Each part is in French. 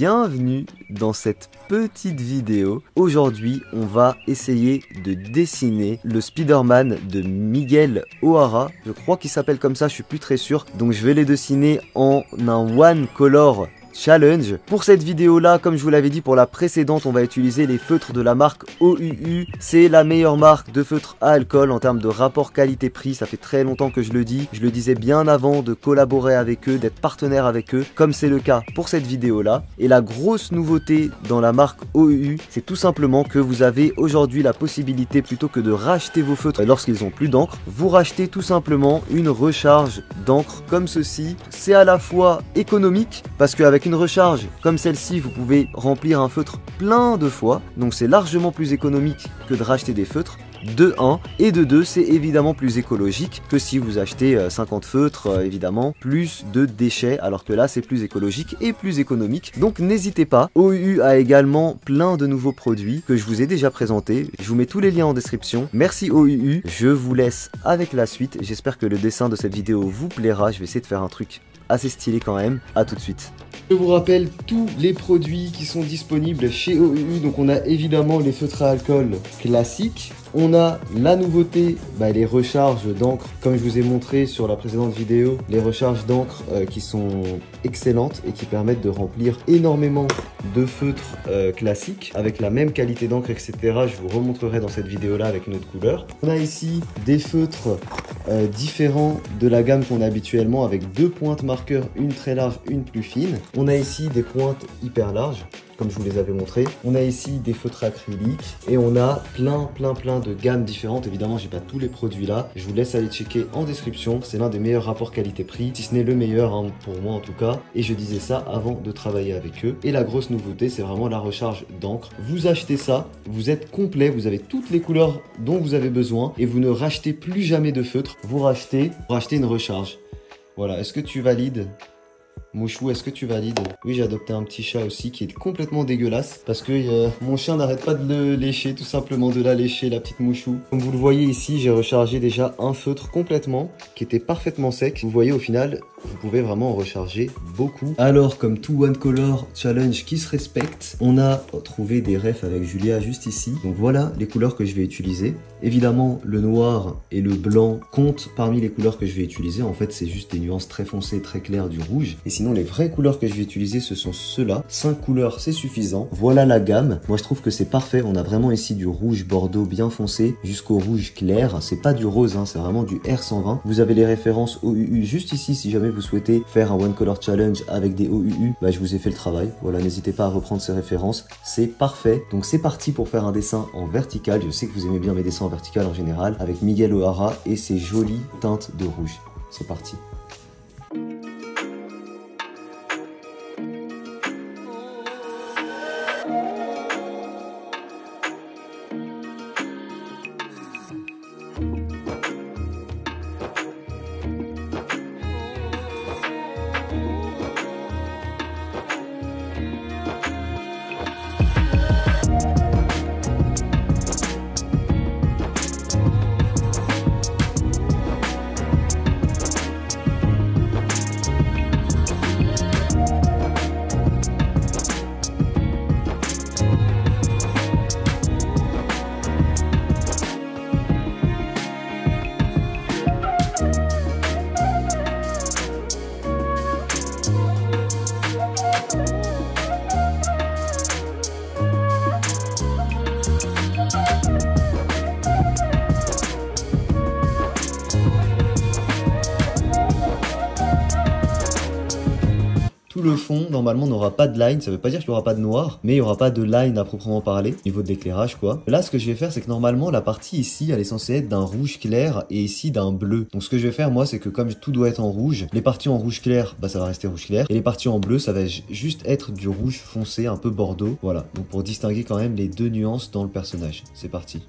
bienvenue dans cette petite vidéo. Aujourd'hui, on va essayer de dessiner le Spider-Man de Miguel O'Hara. Je crois qu'il s'appelle comme ça, je suis plus très sûr. Donc je vais les dessiner en un one color challenge. Pour cette vidéo là, comme je vous l'avais dit pour la précédente, on va utiliser les feutres de la marque OUU. C'est la meilleure marque de feutres à alcool en termes de rapport qualité-prix. Ça fait très longtemps que je le dis. Je le disais bien avant de collaborer avec eux, d'être partenaire avec eux, comme c'est le cas pour cette vidéo là. Et la grosse nouveauté dans la marque OUU, c'est tout simplement que vous avez aujourd'hui la possibilité, plutôt que de racheter vos feutres lorsqu'ils ont plus d'encre, vous rachetez tout simplement une recharge d'encre comme ceci. C'est à la fois économique parce qu'avec une recharge comme celle-ci, vous pouvez remplir un feutre plein de fois, donc c'est largement plus économique que de racheter des feutres. De 1 et de 2, c'est évidemment plus écologique que si vous achetez 50 feutres, évidemment, plus de déchets, alors que là c'est plus écologique et plus économique. Donc n'hésitez pas. OUU a également plein de nouveaux produits que je vous ai déjà présentés. Je vous mets tous les liens en description. Merci OUU. Je vous laisse avec la suite. J'espère que le dessin de cette vidéo vous plaira. Je vais essayer de faire un truc assez stylé quand même. À tout de suite. Je vous rappelle tous les produits qui sont disponibles chez OUU. Donc on a évidemment les feutres à alcool classiques. On a la nouveauté, les recharges d'encre, comme je vous ai montré sur la précédente vidéo, les recharges d'encre qui sont excellentes et qui permettent de remplir énormément de feutres classiques avec la même qualité d'encre, etc. Je vous remontrerai dans cette vidéo là avec une autre couleur. On a ici des feutres différents de la gamme qu'on a habituellement, avec deux pointes marqueurs, une très large, une plus fine. On a ici des pointes hyper larges, comme je vous les avais montré. On a ici des feutres acryliques et on a plein de gammes différentes. Évidemment, j'ai pas tous les produits là. Je vous laisse aller checker en description. C'est l'un des meilleurs rapports qualité-prix, si ce n'est le meilleur hein, pour moi en tout cas. Et je disais ça avant de travailler avec eux. Et la grosse nouveauté, c'est vraiment la recharge d'encre. Vous achetez ça, vous êtes complet, vous avez toutes les couleurs dont vous avez besoin et vous ne rachetez plus jamais de feutre. Vous rachetez une recharge. Voilà, est-ce que tu valides ? Mouchou, est-ce que tu valides? Oui, j'ai adopté un petit chat aussi qui est complètement dégueulasse parce que mon chien n'arrête pas de le lécher, tout simplement de la lécher, la petite Mouchou. Comme vous le voyez ici, j'ai rechargé déjà un feutre complètement qui était parfaitement sec. Vous voyez au final, vous pouvez vraiment en recharger beaucoup. Alors, comme tout One Color Challenge qui se respecte, on a trouvé des refs avec Julia juste ici. Donc voilà les couleurs que je vais utiliser. Évidemment, le noir et le blanc comptent parmi les couleurs que je vais utiliser. En fait, c'est juste des nuances très foncées, très claires du rouge. Et sinon, les vraies couleurs que je vais utiliser, ce sont ceux-là. 5 couleurs, c'est suffisant. Voilà la gamme. Moi, je trouve que c'est parfait. On a vraiment ici du rouge bordeaux bien foncé jusqu'au rouge clair. C'est pas du rose, hein, c'est vraiment du R120. Vous avez les références OUU juste ici. Si jamais vous souhaitez faire un One Color Challenge avec des OUU, je vous ai fait le travail. Voilà, n'hésitez pas à reprendre ces références. C'est parfait. Donc, c'est parti pour faire un dessin en vertical. Je sais que vous aimez bien mes dessins en vertical en général, avec Miguel O'Hara et ses jolies teintes de rouge. C'est parti. Le fond normalement n'aura pas de line, ça veut pas dire qu'il n'y aura pas de noir, mais il n'y aura pas de line à proprement parler, au niveau de l'éclairage quoi. Là ce que je vais faire c'est que normalement la partie ici elle est censée être d'un rouge clair et ici d'un bleu. Donc ce que je vais faire moi c'est que comme tout doit être en rouge, les parties en rouge clair ça va rester rouge clair et les parties en bleu ça va juste être du rouge foncé un peu bordeaux. Voilà, donc pour distinguer quand même les deux nuances dans le personnage. C'est parti.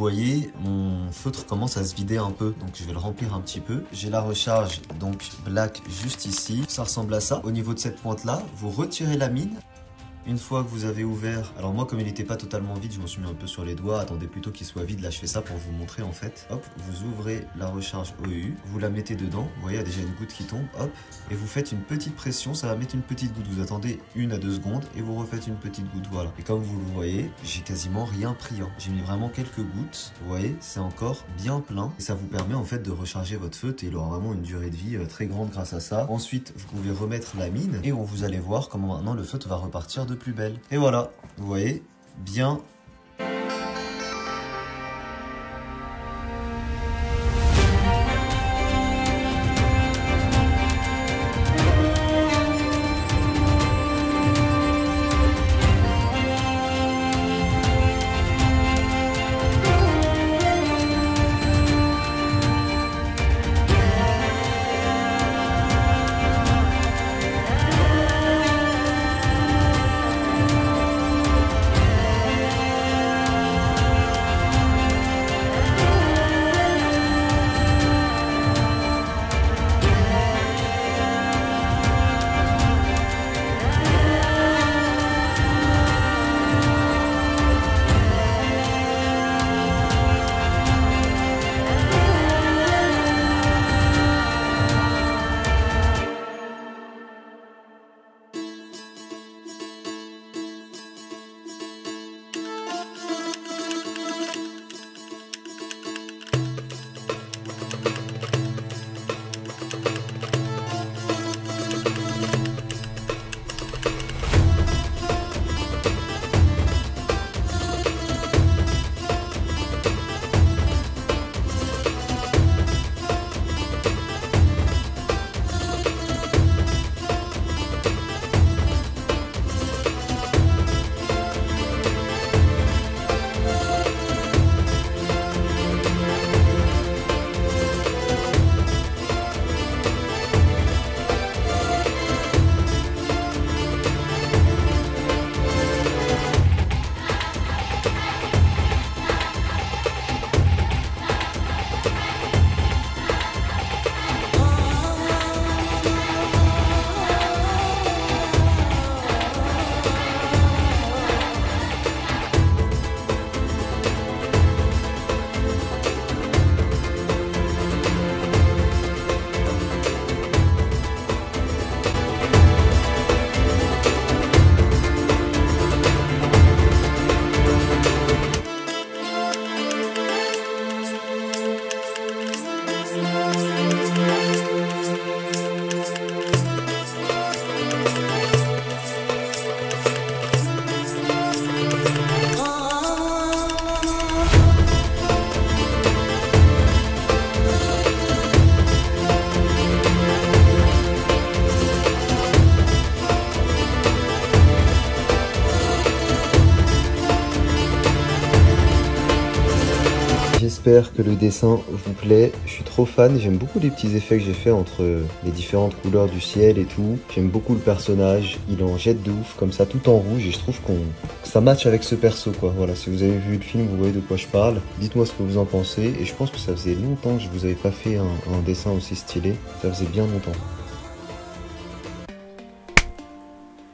voyez, mon feutre commence à se vider un peu, donc je vais le remplir un petit peu. J'ai la recharge, donc black juste ici. Ça ressemble à ça. Au niveau de cette pointe-là, vous retirez la mine. Une fois que vous avez ouvert, alors moi comme il n'était pas totalement vide, je m'en suis mis un peu sur les doigts, attendez plutôt qu'il soit vide, là je fais ça pour vous montrer en fait. Hop, vous ouvrez la recharge OEU, vous la mettez dedans, vous voyez il y a déjà une goutte qui tombe, hop, et vous faites une petite pression, ça va mettre une petite goutte, vous attendez 1 à 2 secondes et vous refaites une petite goutte, voilà. Et comme vous le voyez, j'ai quasiment rien pris, hein. J'ai mis vraiment quelques gouttes, vous voyez, c'est encore bien plein, et ça vous permet en fait de recharger votre feutre et il aura vraiment une durée de vie très grande grâce à ça. Ensuite, vous pouvez remettre la mine et vous allez voir comment maintenant le feutre va repartir de plus belle. Et voilà, vous voyez, bien. J'espère que le dessin vous plaît, je suis trop fan, j'aime beaucoup les petits effets que j'ai fait entre les différentes couleurs du ciel et tout. J'aime beaucoup le personnage, il en jette de ouf comme ça tout en rouge et je trouve que ça match avec ce perso quoi. Voilà, si vous avez vu le film, vous voyez de quoi je parle. Dites-moi ce que vous en pensez et je pense que ça faisait longtemps que je vous avais pas fait un dessin aussi stylé, ça faisait bien longtemps.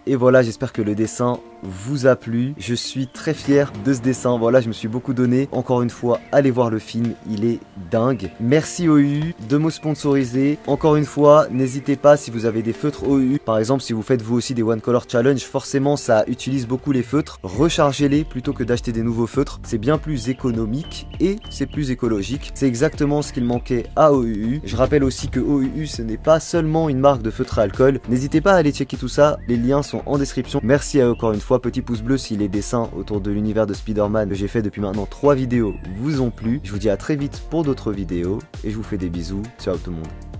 Et voilà, j'espère que le dessin vous a plu. Je suis très fier de ce dessin. Voilà, je me suis beaucoup donné. Encore une fois, allez voir le film, il est dingue. Merci OEU de me sponsoriser. Encore une fois, n'hésitez pas si vous avez des feutres OEU. Par exemple, si vous faites vous aussi des One Color Challenge, forcément ça utilise beaucoup les feutres. Rechargez-les plutôt que d'acheter des nouveaux feutres. C'est bien plus économique et c'est plus écologique. C'est exactement ce qu'il manquait à OEU. Je rappelle aussi que OEU, ce n'est pas seulement une marque de feutre à alcool. N'hésitez pas à aller checker tout ça. Les liens sont en description. Merci à eux encore une fois. Petit pouce bleu si les dessins autour de l'univers de Spider-Man que j'ai fait depuis maintenant 3 vidéos vous ont plu. Je vous dis à très vite pour d'autres vidéos et je vous fais des bisous. Ciao tout le monde.